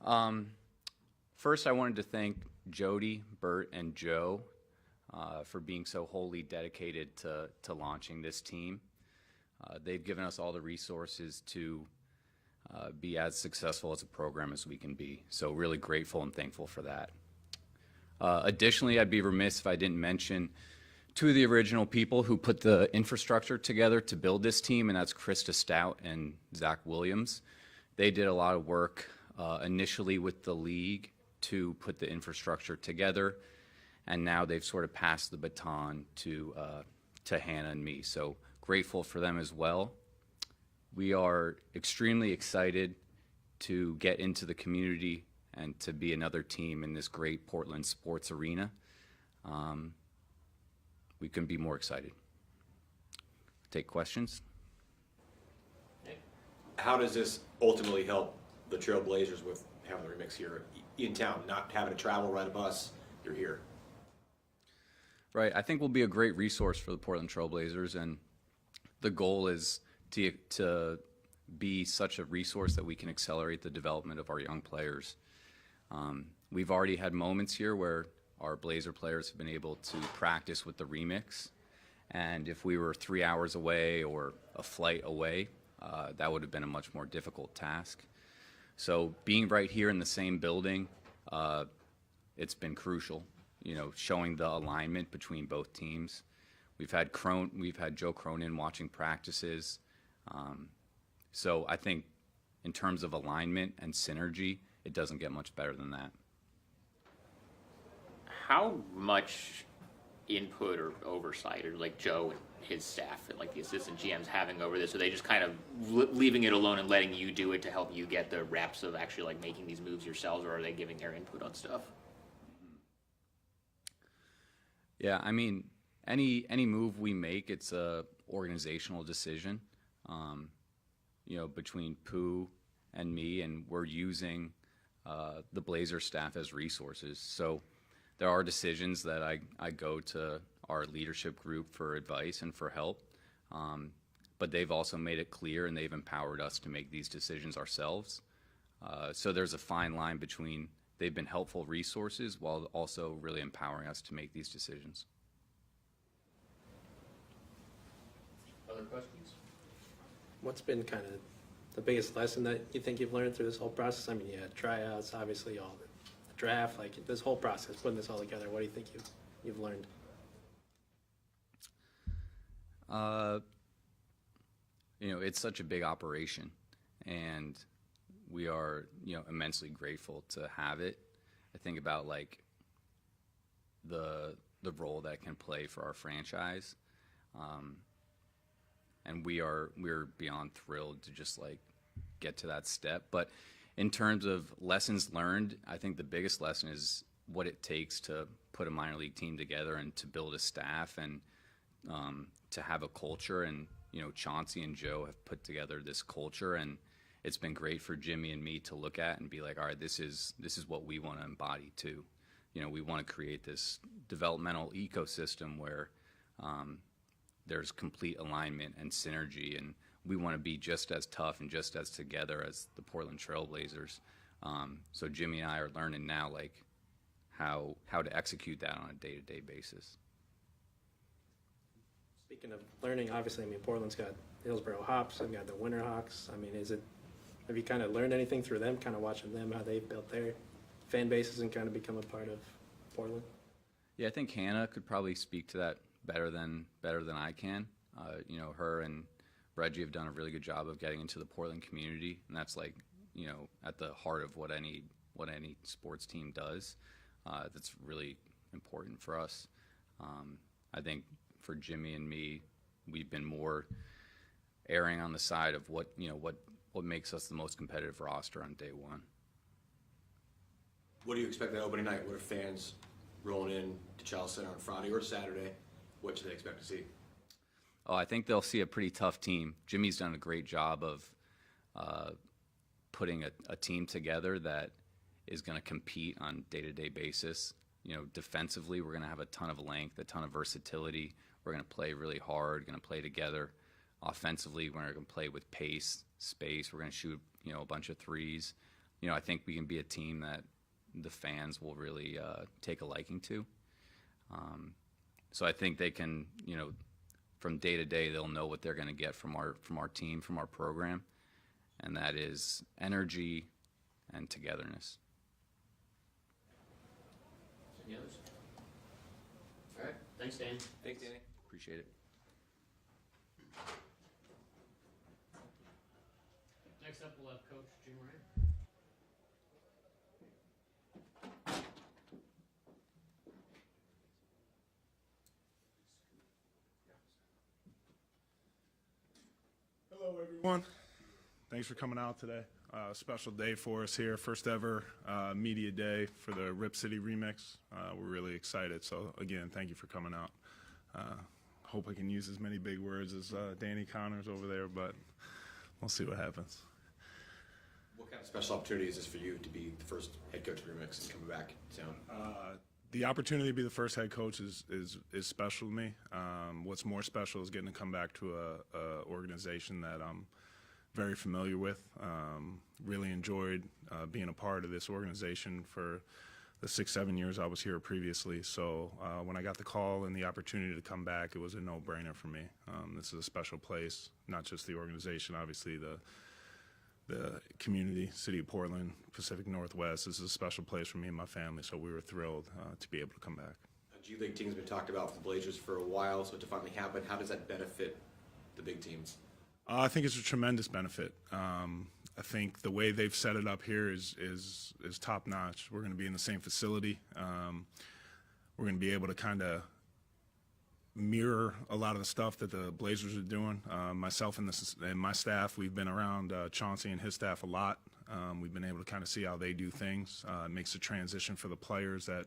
Um, First, I wanted to thank Jody, Bert, and Joe for being so wholly dedicated to launching this team. They've given us all the resources to be as successful as a program as we can be. So really grateful and thankful for that. Additionally, I'd be remiss if I didn't mention two of the original people who put the infrastructure together to build this team, and that's Krista Stout and Zach Williams. They did a lot of work initially with the league to put the infrastructure together, and now they've sort of passed the baton to Hannah and me. So grateful for them as well. We are extremely excited to get into the community and to be another team in this great Portland sports arena. We couldn't be more excited. Take questions. How does this ultimately help the Trailblazers with having the remix here in town, not having to travel, ride a bus, you're here? Right, I think we'll be a great resource for the Portland Trailblazers, and the goal is to be such a resource that we can accelerate the development of our young players. We've already had moments here where our Blazer players have been able to practice with the remix, and if we were 3 hours away or a flight away, that would have been a much more difficult task. So being right here in the same building, it's been crucial, you know, showing the alignment between both teams. We've had Joe Cronin watching practices. So I think in terms of alignment and synergy, it doesn't get much better than that. How much input or oversight are like Joe and his staff and like the assistant GMs having over this? Are they just kind of leaving it alone and letting you do it to help you get the reps of actually like making these moves yourselves, or are they giving their input on stuff? Yeah, I mean, any move we make, it's a organizational decision, you know, between Pooh and me, and we're using the Blazer staff as resources. So there are decisions that I go to our leadership group for advice and for help, but they've also made it clear and they've empowered us to make these decisions ourselves. So there's a fine line between they've been helpful resources while also really empowering us to make these decisions. Other questions? What's been kind of the biggest lesson that you think you've learned through this whole process? I mean, you had tryouts, obviously, all the draft, like this whole process, putting this all together. What do you think you've learned? You know, it's such a big operation, and we are, you know, immensely grateful to have it. I think about like the role that it can play for our franchise, and we're beyond thrilled to just like get to that step. But in terms of lessons learned, I think the biggest lesson is what it takes to put a minor league team together and to build a staff and to have a culture. And you know, Chauncey and Joe have put together this culture, and it's been great for Jimmy and me to look at and be like, all right, this is what we want to embody too. You know, we want to create this developmental ecosystem where there's complete alignment and synergy, and we want to be just as tough and just as together as the Portland Trailblazers. So Jimmy and I are learning now like how to execute that on a day-to-day basis. Speaking of learning, obviously, I mean, Portland's got Hillsborough Hops, and got the Winter Hawks. I mean, have you kind of learned anything through them, kind of watching them, how they've built their fan bases and kind of become a part of Portland? Yeah, I think Hannah could probably speak to that better than I can. You know, her and Reggie have done a really good job of getting into the Portland community, and that's like, you know, at the heart of what any sports team does. That's really important for us. I think for Jimmy and me, we've been more erring on the side of what makes us the most competitive roster on day one. What do you expect that opening night? What are fans rolling in to Chalice Center on Friday or Saturday? What should they expect to see? Oh, I think they'll see a pretty tough team. Jimmy's done a great job of putting a team together that is going to compete on a day-to-day basis. You know, defensively, we're going to have a ton of length, a ton of versatility. We're going to play really hard, going to play together. Offensively, we're going to play with pace, space. We're going to shoot, you know, a bunch of threes. I think we can be a team that the fans will really take a liking to. So I think they can, from day to day, they'll know what they're going to get from our team, from our program, and that is energy and togetherness. Any others? All right. Thanks, Dan. Thanks, Danny. Appreciate it. Next up, we'll have Coach Jim Ryan. Hello, everyone. Thanks for coming out today. Special day for us here. First ever media day for the Rip City remix. We're really excited. So again, thank you for coming out. Hope I can use as many big words as Danny Connors over there, but we'll see what happens. What kind of special opportunity is this for you to be the first head coach of Remix and coming back to town? The opportunity to be the first head coach is special to me. What's more special is getting to come back to a organization that I'm very familiar with. Really enjoyed being a part of this organization for the 6-7 years I was here previously. So when I got the call and the opportunity to come back, it was a no-brainer for me. This is a special place, not just the organization, obviously the community, City of Portland, Pacific Northwest. This is a special place for me and my family, so we were thrilled to be able to come back. G League team's been talked about for the Blazers for a while, so to finally happen, how does that benefit the big teams? I think it's a tremendous benefit. I think the way they've set it up here is top notch. We're going to be in the same facility. We're going to be able to kind of mirror a lot of the stuff that the Blazers are doing. Myself and my staff, we've been around Chauncey and his staff a lot. We've been able to kind of see how they do things. It makes a transition for the players that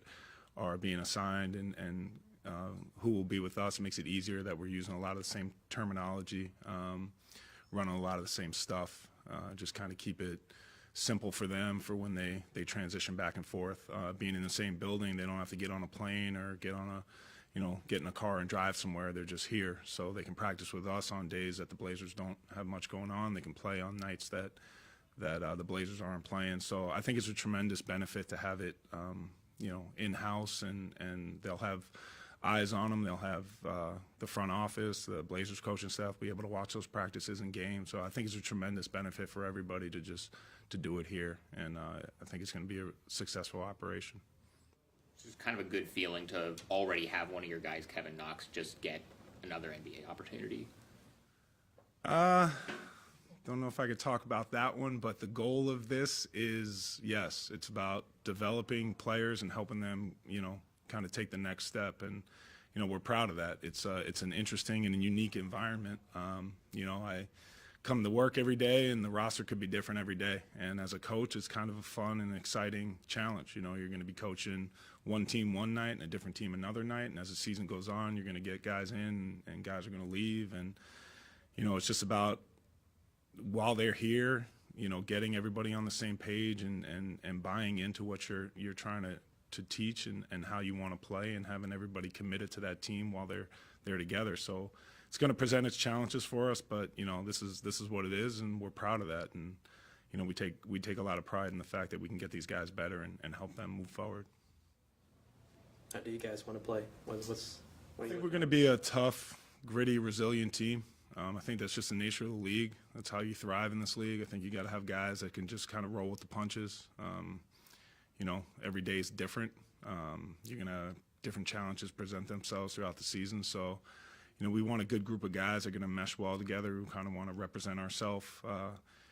are being assigned and who will be with us. It makes it easier that we're using a lot of the same terminology, running a lot of the same stuff. Just kind of keep it simple for them for when they transition back and forth. Being in the same building, they don't have to get on a plane or get in a car and drive somewhere. They're just here, so they can practice with us on days that the Blazers don't have much going on. They can play on nights that the Blazers aren't playing. So I think it's a tremendous benefit to have it, in-house, and they'll have eyes on them. They'll have the front office, the Blazers coaching staff be able to watch those practices and games. So I think it's a tremendous benefit for everybody to do it here, and I think it's going to be a successful operation. It's kind of a good feeling to already have one of your guys, Kevin Knox, just get another NBA opportunity. Don't know if I could talk about that one, but the goal of this is, yes, it's about developing players and helping them, kind of take the next step. And, we're proud of that. It's an interesting and a unique environment. I come to work every day, and the roster could be different every day. And as a coach, it's kind of a fun and exciting challenge. You're going to be coaching one team one night and a different team another night. And as the season goes on, you're going to get guys in and guys are going to leave. And, it's just about, while they're here, getting everybody on the same page and buying into what you're trying to teach and how you want to play, and having everybody committed to that team while they're together. So it's going to present its challenges for us, but this is what it is, and we're proud of that. And we take a lot of pride in the fact that we can get these guys better and help them move forward. How do you guys want to play? I think we're going to be a tough, gritty, resilient team. I think that's just the nature of the league. That's how you thrive in this league. I think you got to have guys that can just kind of roll with the punches. Every day is different. You're going to different challenges present themselves throughout the season. So, we want a good group of guys that are going to mesh well together, who kind of want to represent ourselves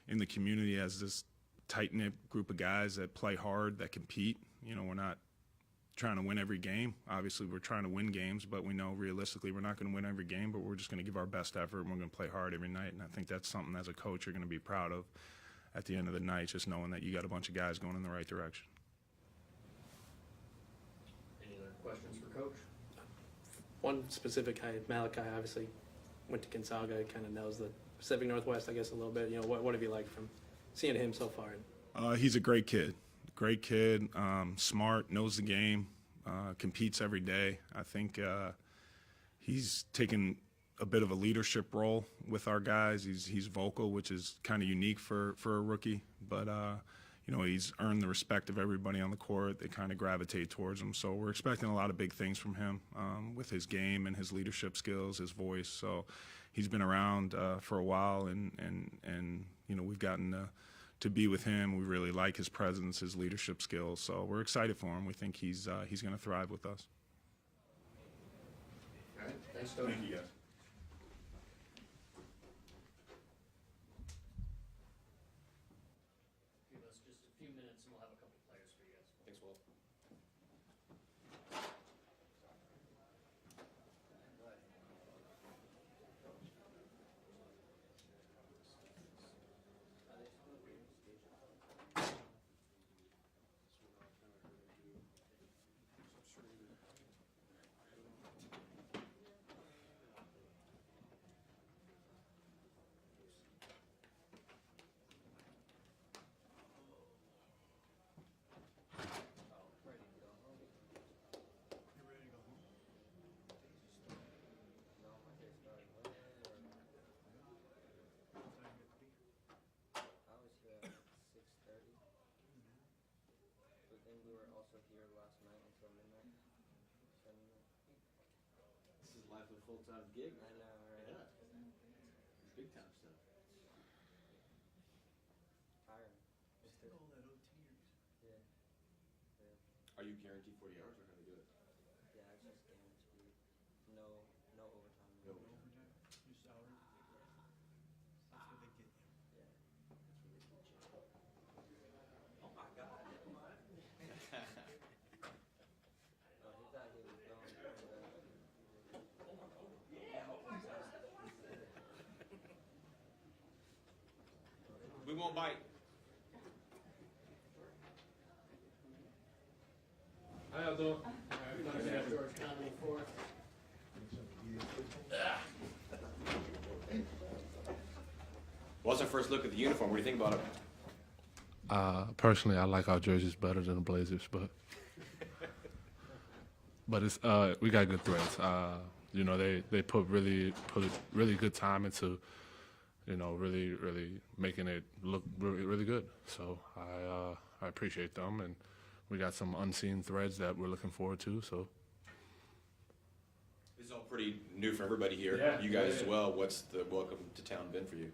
in the community as this tight-knit group of guys that play hard, that compete. We're not trying to win every game. Obviously, we're trying to win games, but we know realistically we're not going to win every game, but we're just going to give our best effort, and we're going to play hard every night. And I think that's something as a coach you're going to be proud of at the end of the night, just knowing that you got a bunch of guys going in the right direction. Any other questions for Coach? One specific guy, Malachi, obviously went to Gonzaga, kind of knows the Pacific Northwest, I guess, a little bit. What have you liked from seeing him so far? He's a great kid. Smart, knows the game, competes every day. I think he's taken a bit of a leadership role with our guys. He's vocal, which is kind of unique for a rookie. But he's earned the respect of everybody on the court. They kind of gravitate towards him. So we're expecting a lot of big things from him with his game and his leadership skills, his voice. So he's been around for a while, and we've gotten to be with him. We really like his presence, his leadership skills. So we're excited for him. We think he's going to thrive with us. All right, thanks, Tony. Thank you, guys. Give us just a few minutes and we'll have a couple players for you guys. Thanks, Will. I was here at 6:30, but then we were also here last night until midnight. 7 minutes. This is life of a full-time gig. I know, right? Yeah. Big time stuff. Tiring. All that OT. Yeah. Are you guaranteed 40 hours, or how do they do it? Yeah, it's just guaranteed. No overtime. No. Yeah. Oh my God. Oh, he thought he was going. We won't bite. How y'all doing? George Conley fourth. What's our first look at the uniform? What do you think about it? Personally, I like our jerseys better than the Blazers, but it's we got good threads. They put really good time into really making it look really good. So I appreciate them, and we got some unseen threads that we're looking forward to. So This is all pretty new for everybody here. Yeah, You guys yeah. as well. What's the welcome to town been for you?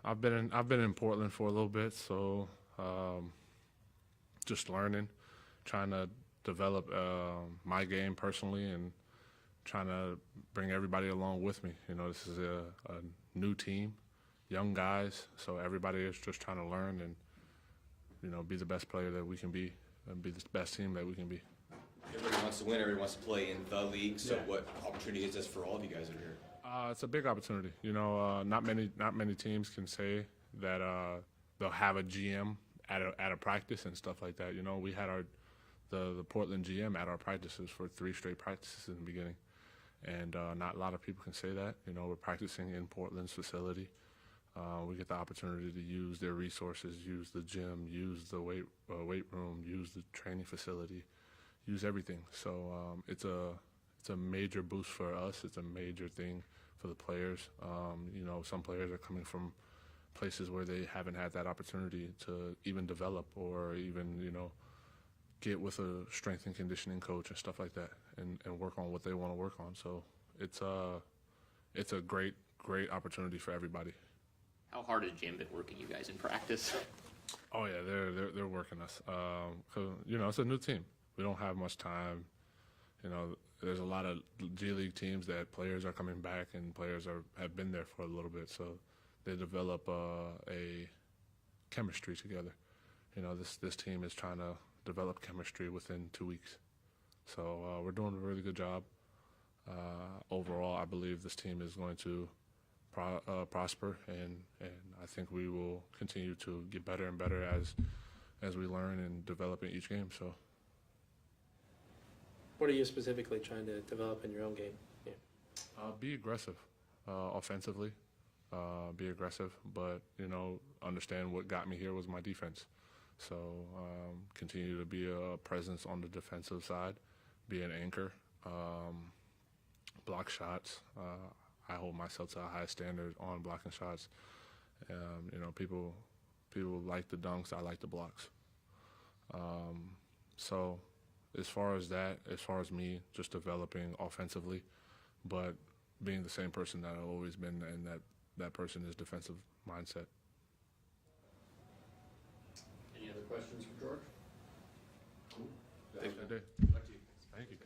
I've been in Portland for a little bit, so just learning, trying to develop my game personally, and trying to bring everybody along with me. This is a new team, young guys, so everybody is just trying to learn and be the best player that we can be, and be the best team that we can be. Everybody wants to win. Everybody wants to play in the league. So Yeah. what opportunity is this for all of you guys that are here? It's a big opportunity. Not many teams can say that they'll have a GM at a practice and stuff like that. We had the Portland GM at our practices for 3 straight practices in the beginning, and not a lot of people can say that. We're practicing in Portland's facility. We get the opportunity to use their resources, use the gym, use the weight room, use the training facility, use everything. So it's a major boost for us. It's a major thing for the players. Some players are coming from places where they haven't had that opportunity to even develop, or even get with a strength and conditioning coach and stuff like that, and work on what they want to work on. So it's a great opportunity for everybody. How hard has Jim been working you guys in practice? Oh yeah, they're working us. 'Cause, it's a new team. We don't have much time. There's a lot of G League teams that players are coming back, and players have been there for a little bit, so they develop a chemistry together. This team is trying to develop chemistry within 2 weeks, so we're doing a really good job. Overall, I believe this team is going to prosper, and I think we will continue to get better and better as we learn and develop in each game. So. What are you specifically trying to develop in your own game? Yeah. Be aggressive, offensively. Be aggressive, but understand what got me here was my defense. So continue to be a presence on the defensive side, be an anchor, block shots. I hold myself to a high standard on blocking shots. People People like the dunks. I like the blocks. So as far as that, as far as me just developing offensively, but being the same person that I've always been, and that person is defensive mindset. Any other questions for George? Thank you. Thank you.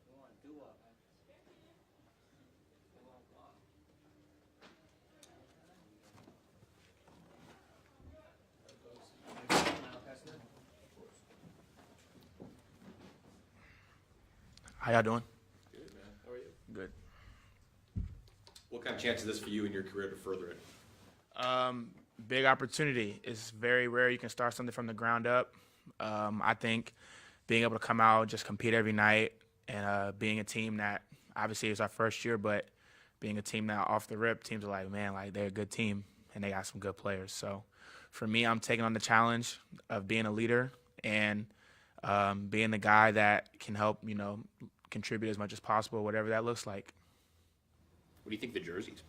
Come on, do up. How y'all doing? Good, man. How are you? Good. What kind of chance is this for you in your career to further it? Big opportunity. It's very rare you can start something from the ground up. I think being able to come out, just compete every night, and being a team that obviously is our first year, but being a team that off the rip, teams are like, man, like they're a good team and they got some good players. So for me, I'm taking on the challenge of being a leader and being the guy that can help, contribute as much as possible, whatever that looks like. What do you think of the jerseys?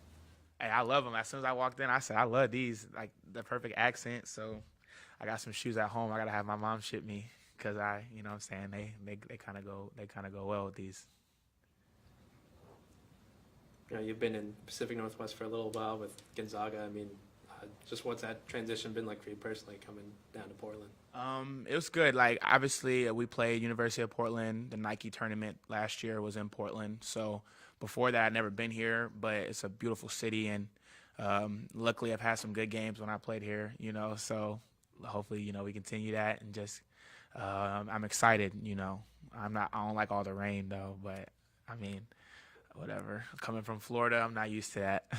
Hey, I love them. As soon as I walked in, I said, I love these, like the perfect accent. So I got some shoes at home. I got to have my mom ship me because what I'm saying, they kind of go well with these. You've been in Pacific Northwest for a little while with Gonzaga. I mean, just what's that transition been like for you personally coming down to Portland? It was good. Like, obviously, we played University of Portland. The Nike tournament last year was in Portland. So before that, I'd never been here, but it's a beautiful city. And luckily, I've had some good games when I played here, So hopefully, we continue that. And just I'm excited, I don't like all the rain, though. But, I mean, whatever. Coming from Florida, I'm not used to that.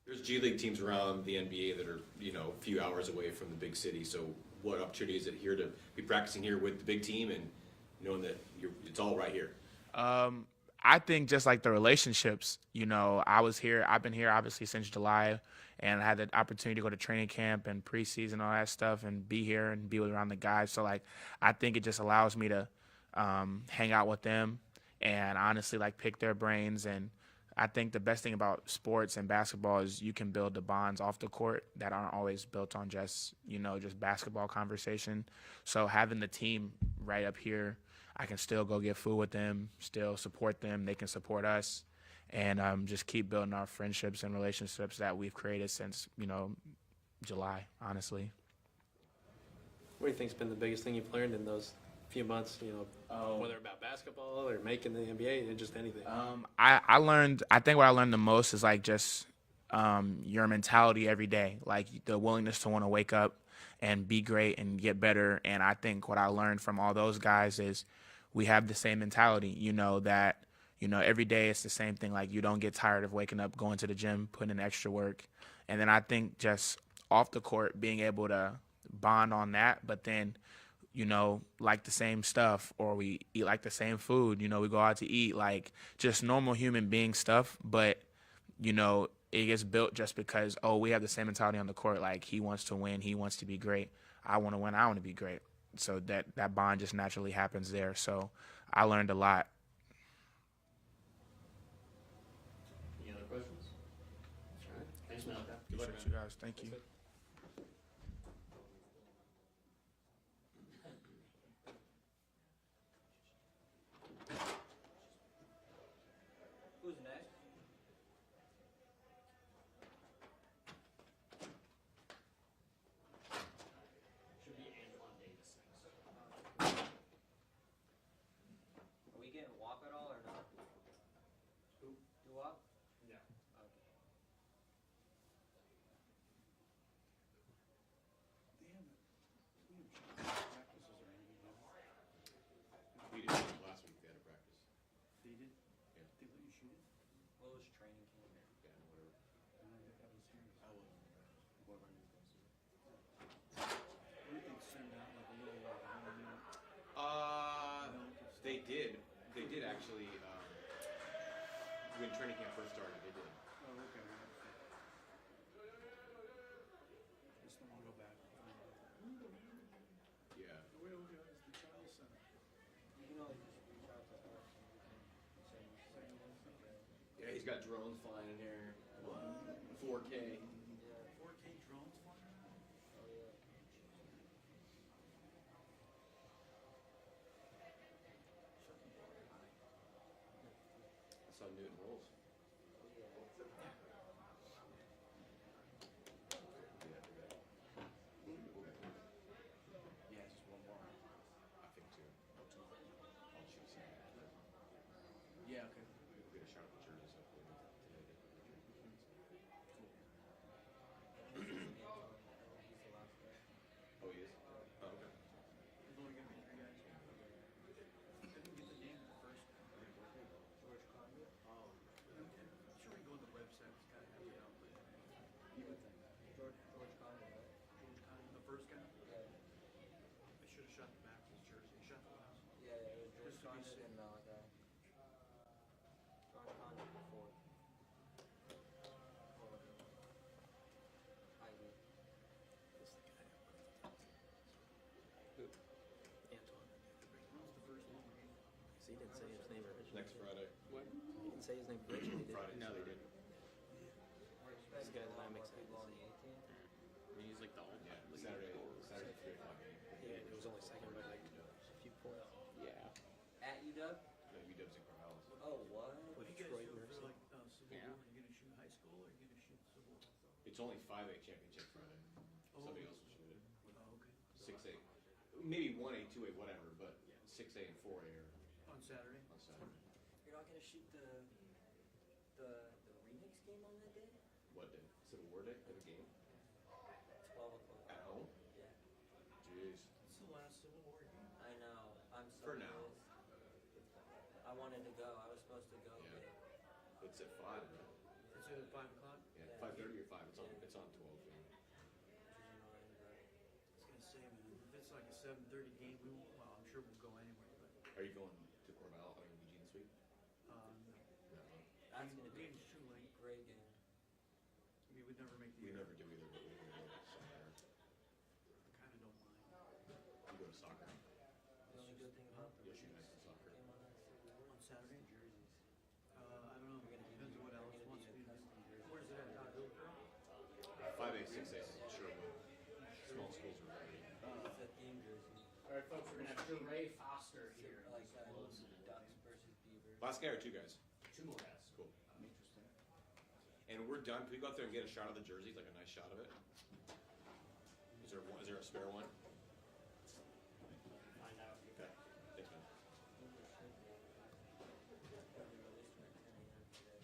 There's G League teams around the NBA that are, a few hours away from the big city. So what opportunity is it here to be practicing here with the big team and knowing that it's all right here? I think just like the relationships, I've been here obviously since July, and I had the opportunity to go to training camp and preseason, all that stuff, and be here and be around the guys. So, like, I think it just allows me to hang out with them and honestly, like, pick their brains. And I think the best thing about sports and basketball is you can build the bonds off the court that aren't always built on just basketball conversation. So having the team right up here, I can still go get food with them, still support them. They can support us, and just keep building our friendships and relationships that we've created since, July, honestly. What do you think's been the biggest thing you've learned in those few months, whether about basketball or making the NBA or just anything? I think what I learned the most is like just your mentality every day, like the willingness to want to wake up and be great and get better. And I think what I learned from all those guys is we have the same mentality, that, every day it's the same thing. Like, you don't get tired of waking up, going to the gym, putting in extra work. And then I think just off the court, being able to bond on that, but then like the same stuff, or we eat like the same food, we go out to eat, like just normal human being stuff. But, it gets built just because, we have the same mentality on the court. Like, he wants to win. He wants to be great. I want to win. I want to be great. So that bond just naturally happens there. So I learned a lot. Any other questions? All right. Thanks, Malachi. Good luck, Appreciate you guys. Thank you. Who's next? Should be Antoine Davis next. Are we getting walk at all or not? Who? Do up? Yeah. Okay. We did last week. They had a practice. What was training camp? They did. They did actually. When training camp first started, they did. You can always just reach out to us and we can send you some. Yeah, he's got drones flying in here. 4K. Yeah. 4K drones flying around? Oh yeah. That's how Newton rolls. Oh yeah. Yeah, just one more. I think two. I'll shoot some. Yeah, okay. We'll get a shot of the jerseys hopefully today. He's the last guy. Oh, he is? Oh, okay. There's only gonna be 3 guys. I didn't get the name of the first guy. George Conley. Oh. I'm sure we can go on the website, it's gotta have it out, but you would think. George Conley, right? George Conley, the first guy, Yeah. I should have shot the back of his jersey, he shot the last. Yeah, it was George Just to be Conley safe. and Malachi. George Conley before. Ivy. This is the guy. Antoine. When's the first one? 'Cause he didn't say his name originally. Next Friday. What? He didn't say his name originally, did he? Friday. No, they did. We're This expecting guy a that lot I'm more excited people to on the see. 18th. He's like the all Yeah, Saturday 3 o'clock. Yeah, it was only second by like a few points. Yeah. At UW? No, UW's in Corvallis. Oh, what? What do you guys Detroit do Mercy. for like, Civil Yeah. War? Are you gonna shoot high school or are you gonna shoot Civil War? It's only 5A championship Friday. Oh. Somebody else will shoot it. Oh, okay. 6A. Maybe 1A, 2A, whatever, but 6A and 4A are On Saturday? on Saturday. You're not gonna shoot the remix game on that day? What day? Civil War day? Have a game? 12 o'clock. At home? Yeah. Jeez. It's the last Civil War game. I know. I'm so For now. pissed. I wanted to go. I was supposed to go, Yeah. but It's at 5, right? It's at 5 o'clock? Yeah, Yeah. 5:30 or 5. It's on 12. Yeah. which is annoying. I was gonna say, man, if it's like a 7:30 game, well, I'm sure we'll go anyway, but, Are you going to Corvallis, Eugene this week? no. No. That's gonna be Game's too late. a great game. We would never make the. We never do either, but we're going to go to soccer. I kinda don't mind. You go to soccer. The only good thing about the You'll shoot remix nice in soccer. game on that Civil War On is Saturday? the jerseys. I don't know, We're gonna depends be- on what we're else gonna wants be to be. a custom jersey. Where's it at? Hillsborough? 5A, 6A, Sherwood. Small schools are ready. It's a theme jersey. All right, folks, we're gonna have Sheree Foster here. Like Ducks versus Beavers. Last guy or 2 guys? 2 more guys. Cool. Interesting. And we're done. Can we go out there and get a shot of the jerseys, like a nice shot of it? Is there a spare one? Find out. Okay. Thanks, man. They released them at 10 a.m. today.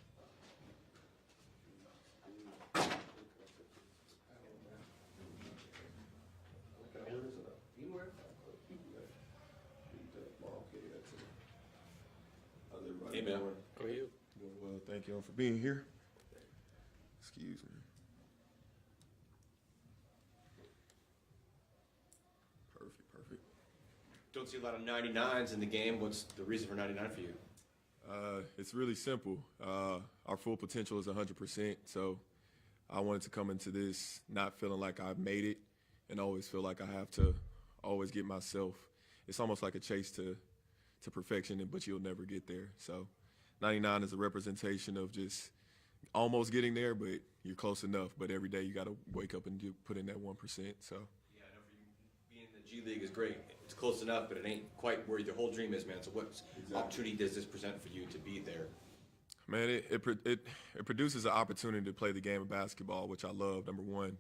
How's everybody Hey, man. doing? How are you? Doing well, thank you for being here. Excuse me. Perfect. Don't see a lot of 99s in the game. What's the reason for 99 for you? It's really simple. Our full potential is 100%, so I wanted to come into this not feeling like I've made it and always feel like I have to always get myself. It's almost like a chase to perfection, but you'll never get there. So 99 is a representation of just almost getting there, but you're close enough. But every day you got to wake up and put in that 1%. So. Yeah, I know for you, being in the G League is great. It's close enough, but it ain't quite where your whole dream is, man. So what opportunity does this present for you to be there? Man, it produces an opportunity to play the game of basketball, which I love, number one,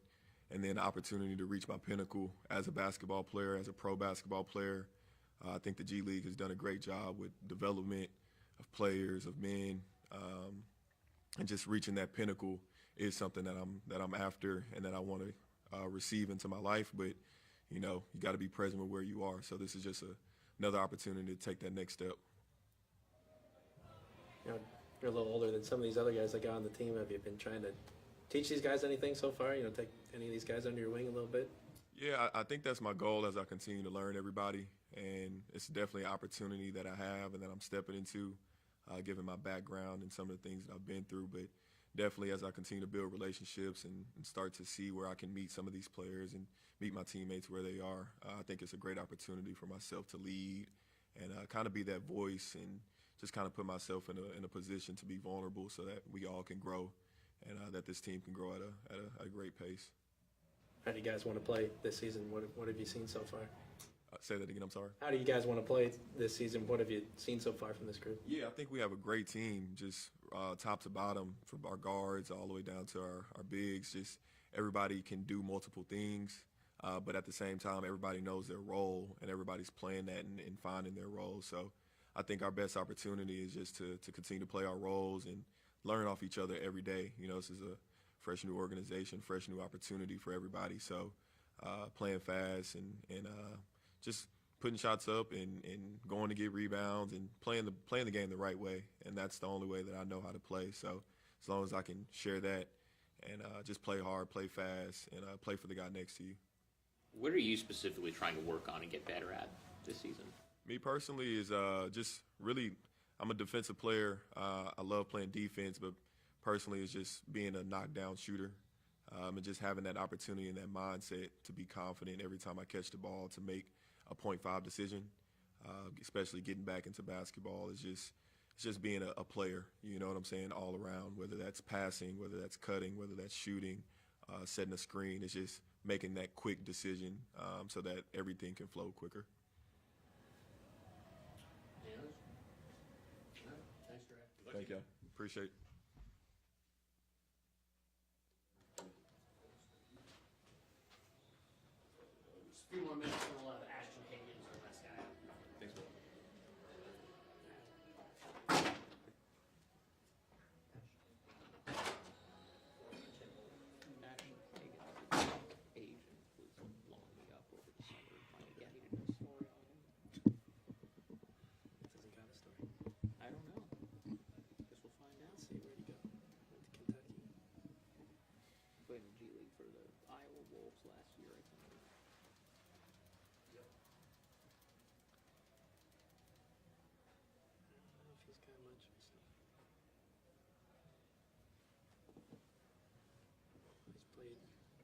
and then the opportunity to reach my pinnacle as a basketball player, as a pro basketball player. I think the G League has done a great job with development of players, of men, and just reaching that pinnacle is something that I'm after and that I want to receive into my life. But you got to be present with where you are. So this is just another opportunity to take that next step. You know, you're a little older than some of these other guys that got on the team. Have you been trying to teach these guys anything so far? Take any of these guys under your wing a little bit? Yeah, I think that's my goal as I continue to learn everybody. And it's definitely an opportunity that I have and that I'm stepping into, given my background and some of the things that I've been through. But definitely as I continue to build relationships and start to see where I can meet some of these players and meet my teammates where they are, I think it's a great opportunity for myself to lead and kind of be that voice and just kind of put myself in a position to be vulnerable so that we all can grow and that this team can grow at a great pace. How do you guys want to play this season? What have you seen so far? Say that again, I'm sorry. How do you guys want to play this season? What have you seen so far from this group? Yeah, I think we have a great team, just top to bottom, from our guards all the way down to our bigs. Just everybody can do multiple things, but at the same time, everybody knows their role, and everybody's playing that and finding their role. So I think our best opportunity is just to continue to play our roles and learn off each other every day. You know, this is a fresh new organization, fresh new opportunity for everybody. So playing fast and just putting shots up and going to get rebounds and playing the game the right way. And that's the only way that I know how to play. So as long as I can share that and just play hard, play fast, and play for the guy next to you. What are you specifically trying to work on and get better at this season? Me personally is just really, I'm a defensive player. I love playing defense, but personally it's just being a knockdown shooter and just having that opportunity and that mindset to be confident every time I catch the ball to make a .5 decision, especially getting back into basketball. It's just being a player, you know what I'm saying, all around, whether that's passing, whether that's cutting, whether that's shooting, setting a screen. It's just making that quick decision so that everything can flow quicker. Any others? All right. Thanks, Dre. Thank you. Appreciate it. Just a few more minutes and we'll have Ashton Higgins, our last guy. Thanks, Will. Asian was blowing me up over the summer. Yeah, he did a story on him. This isn't kind of story. I don't know. Guess we'll find out. Let's see, where'd he go? Went to Kentucky. Played in the G League for the Iowa Wolves last year, I think. I don't know if he's got much of stuff.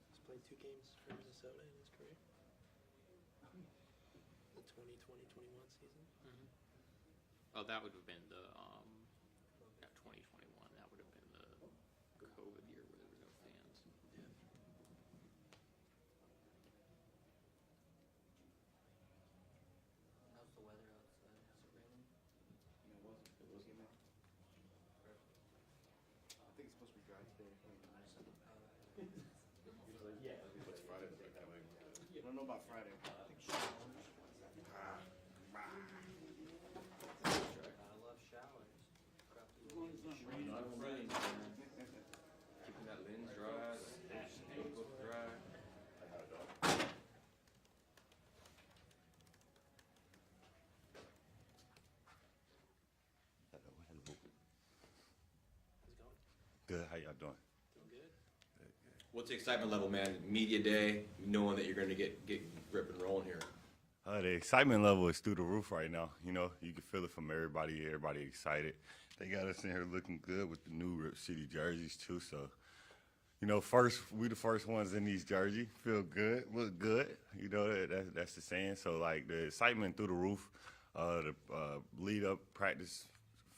He's played 2 games for Minnesota in his career. The 2020-21 season. Oh, that would have been the not 2021. That would have been the COVID year where there were no fans. Yeah. How's the weather outside? Is it raining? It was getting I think it's supposed to be dry today. Yeah. What's Friday look like that way? I don't know about Friday. I think I love showers. Keeping that lens dry, the notebook dry. How's it going? Good. How y'all doing? Doing good. What's the excitement level, man? Media day, knowing that you're going to get rip and rolling here. The excitement level is through the roof right now. You know, you can feel it from everybody. Everybody excited. They got us in here looking good with the new Rip City jerseys too. So, you know, we the first ones in these jerseys. Feel good, look good. You know, that's the saying. So, like, the excitement through the roof. The lead up practice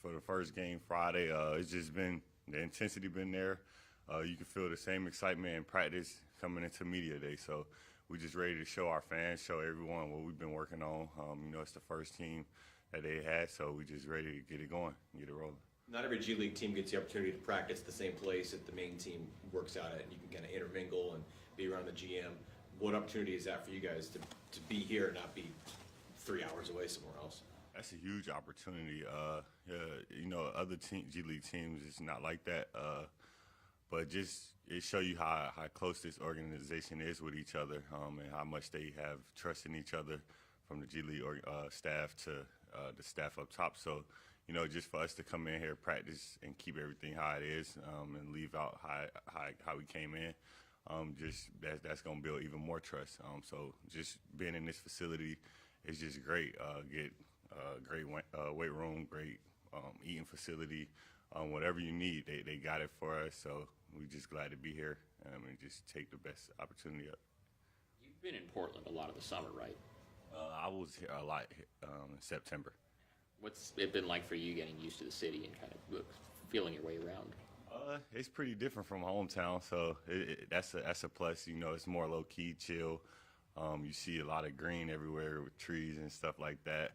for the first game Friday. It's just been the intensity been there. You can feel the same excitement in practice coming into media day. So we're just ready to show our fans, show everyone what we've been working on. You know, it's the first team that they had, so we just ready to get it going, get it rolling. Not every G League team gets the opportunity to practice the same place that the main team works out at, and you can kind of intermingle and be around the GM. What opportunity is that for you guys to be here and not be 3 hours away somewhere else? That's a huge opportunity. You know, other G League teams, it's not like that. But just it show you how close this organization is with each other, and how much they have trust in each other, from the G League staff to the staff up top. So, you know, just for us to come in here, practice, and keep everything how it is, and leave out how we came in, just that's gonna build even more trust. So just being in this facility is just great. Get great weight room, great eating facility, whatever you need, they got it for us. So we're just glad to be here, and just take the best opportunity up. You've been in Portland a lot of the summer, right? I was here a lot in September. What's it been like for you getting used to the city and kind of feeling your way around? It's pretty different from hometown, so that's a plus. You know, it's more low key, chill. You see a lot of green everywhere with trees and stuff like that.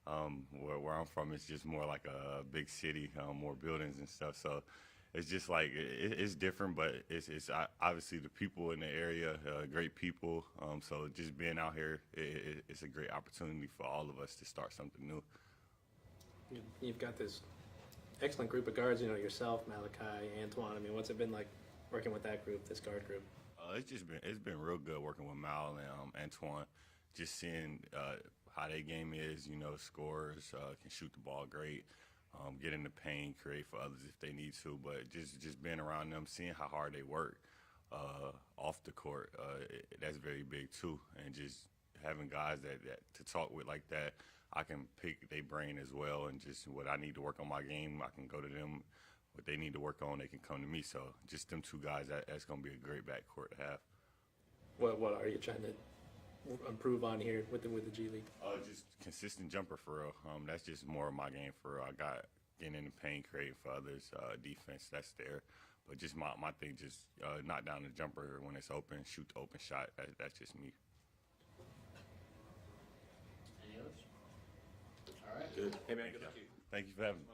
Where I'm from, it's just more like a big city, more buildings and stuff. So it's just like it's different, but it's obviously the people in the area, great people. So just being out here, it's a great opportunity for all of us to start something new. You've got this excellent group of guards, you know, yourself, Malachi, Antoine. I mean, what's it been like working with that group, this guard group? It's been real good working with Mal and Antoine, just seeing how their game is. You know, scorers can shoot the ball great, get in the paint, create for others if they need to. But just being around them, seeing how hard they work off the court, that's very big too. And just having guys that to talk with like that, I can pick their brain as well. And just what I need to work on my game, I can go to them. What they need to work on, they can come to me. So just them two guys, that's going to be a great backcourt to have. What are you trying to improve on here with the G League? Just consistent jumper for real. That's just more of my game for real. I got getting in the paint, creating for others, defense, that's there. But just my thing, just knock down the jumper when it's open, shoot the open shot. That's just me. Any others? All right. Good. Hey man, good luck to you. Thank you for having me.